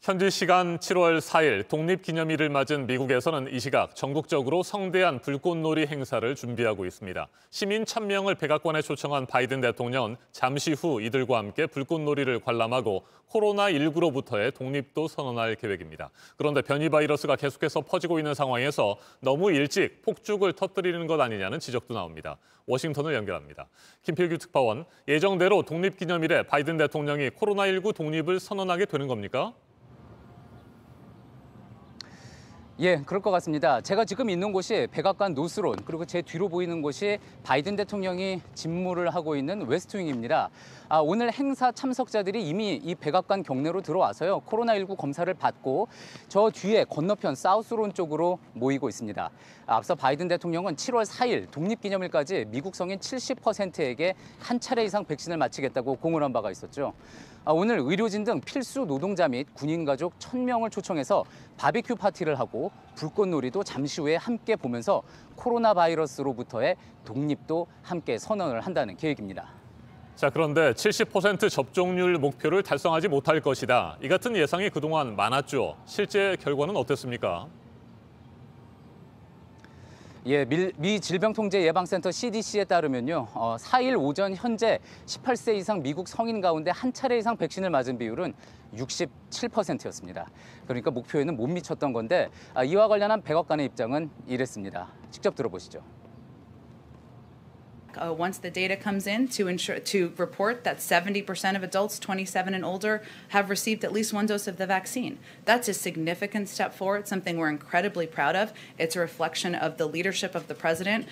현지 시간 7월 4일 독립기념일을 맞은 미국에서는 이 시각 전국적으로 성대한 불꽃놀이 행사를 준비하고 있습니다. 시민 1,000명을 백악관에 초청한 바이든 대통령은 잠시 후 이들과 함께 불꽃놀이를 관람하고 코로나19로부터의 독립도 선언할 계획입니다. 그런데 변이 바이러스가 계속해서 퍼지고 있는 상황에서 너무 일찍 폭죽을 터뜨리는 것 아니냐는 지적도 나옵니다. 워싱턴을 연결합니다. 김필규 특파원, 예정대로 독립기념일에 바이든 대통령이 코로나19 독립을 선언하게 되는 겁니까? 예, 그럴 것 같습니다. 제가 지금 있는 곳이 백악관 노스론, 그리고 제 뒤로 보이는 곳이 바이든 대통령이 집무를 하고 있는 웨스트윙입니다. 오늘 행사 참석자들이 이미 이 백악관 경내로 들어와서요. 코로나19 검사를 받고 저 뒤에 건너편 사우스론 쪽으로 모이고 있습니다. 앞서 바이든 대통령은 7월 4일 독립기념일까지 미국 성인 70%에게 한 차례 이상 백신을 맞히겠다고 공언한 바가 있었죠. 오늘 의료진 등 필수 노동자 및 군인 가족 1,000명을 초청해서 바비큐 파티를 하고 불꽃놀이도 잠시 후에 함께 보면서 코로나 바이러스로부터의 독립도 함께 선언을 한다는 계획입니다. 자, 그런데 70% 접종률 목표를 달성하지 못할 것이다. 이 같은 예상이 그동안 많았죠. 실제 결과는 어땠습니까? 예, 미 질병통제예방센터 CDC에 따르면요, 4일 오전 현재 18세 이상 미국 성인 가운데 한 차례 이상 백신을 맞은 비율은 67%였습니다. 그러니까 목표에는 못 미쳤던 건데 이와 관련한 백악관의 입장은 이랬습니다. 직접 들어보시죠. Once the data comes in to report that 70% of adults 27 and older have received at least one dose of the vaccine. That's a significant step forward, something we're incredibly proud of. It's a reflection of the leadership of the president.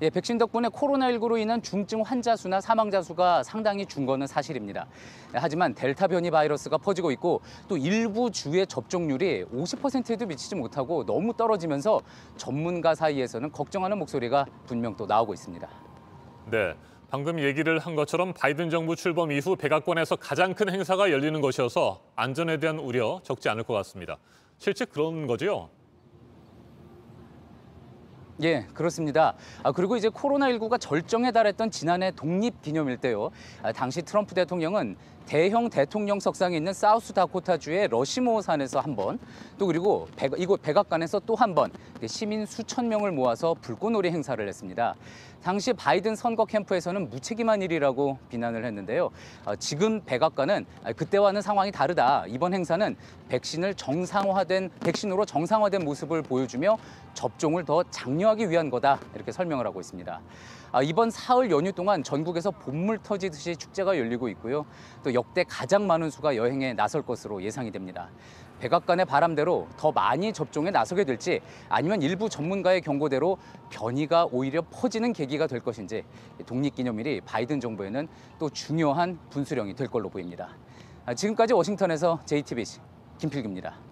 예, 백신 덕분에 코로나19로 인한 중증 환자 수나 사망자 수가 상당히 준 거는 사실입니다. 하지만 델타 변이 바이러스가 퍼지고 있고 또 일부 주의 접종률이 50%에도 미치지 못하고 너무 떨어지면서 전문가 사이에서는 걱정하는 목소리가 분명 또 나오고 있습니다. 네, 방금 얘기를 한 것처럼 바이든 정부 출범 이후 백악관에서 가장 큰 행사가 열리는 것이어서 안전에 대한 우려 적지 않을 것 같습니다. 실제 그런 거죠? 예, 그렇습니다. 그리고 이제 코로나19가 절정에 달했던 지난해 독립기념일 때요. 당시 트럼프 대통령은 대형 대통령 석상이 있는 사우스다코타주의 러시모어 산에서 한 번, 또 그리고 이곳 백악관에서 또 한 번 시민 수천 명을 모아서 불꽃놀이 행사를 했습니다. 당시 바이든 선거 캠프에서는 무책임한 일이라고 비난을 했는데요. 지금 백악관은 그때와는 상황이 다르다. 이번 행사는 백신으로 정상화된 모습을 보여주며 접종을 더 장려하기 위한 거다. 이렇게 설명을 하고 있습니다. 이번 사흘 연휴 동안 전국에서 봇물 터지듯이 축제가 열리고 있고요. 또 역대 가장 많은 수가 여행에 나설 것으로 예상이 됩니다. 백악관의 바람대로 더 많이 접종에 나서게 될지 아니면 일부 전문가의 경고대로 변이가 오히려 퍼지는 계기가 될 것인지 독립기념일이 바이든 정부에는 또 중요한 분수령이 될 걸로 보입니다. 지금까지 워싱턴에서 JTBC 김필규입니다.